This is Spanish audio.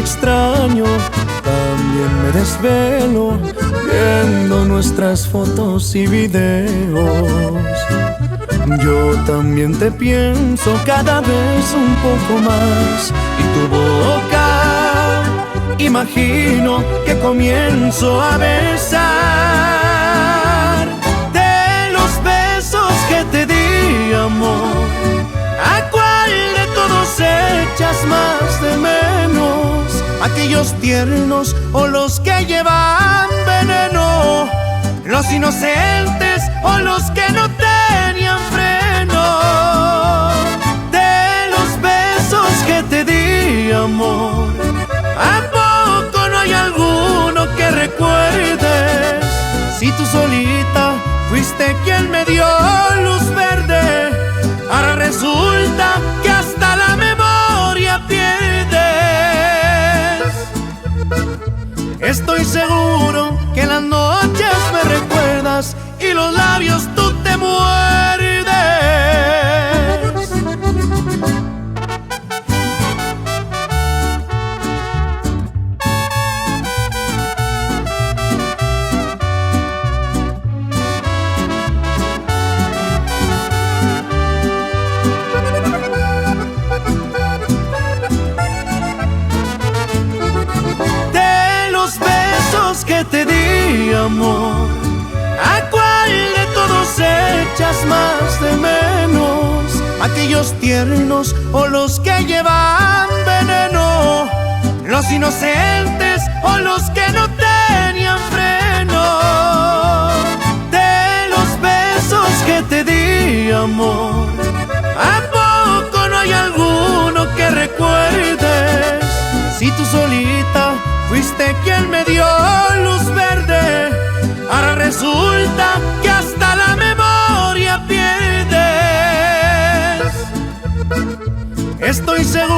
extraño, también me desvelo viendo nuestras fotos y videos. Yo también te pienso cada vez un poco más, y tu boca imagino que comienzo a besar. De los besos que te di, amor, ¿a cuál de todos echas más de menos? ¿Aquellos tiernos o los que llevan veneno? ¿Los inocentes o los que no tenían freno? De los besos que te di, amor, ¿a poco no hay alguno que recuerdes? Si tú solita fuiste quien me dio luz verde, ahora resulta que hasta la memoria pierdes. Estoy seguro que en las noches me recuerdas y los labios tú te muerdes. Que te di, amor, ¿a cuál de todos echas más de menos? ¿Aquellos tiernos o los que llevan veneno? ¿Los inocentes o los que no tenían freno? De los besos que te di, amor, ¿a poco no hay alguno que recuerdes? Si tú solita fuiste quien me dio luz verde, ahora resulta que hasta la memoria pierdes. Estoy seguro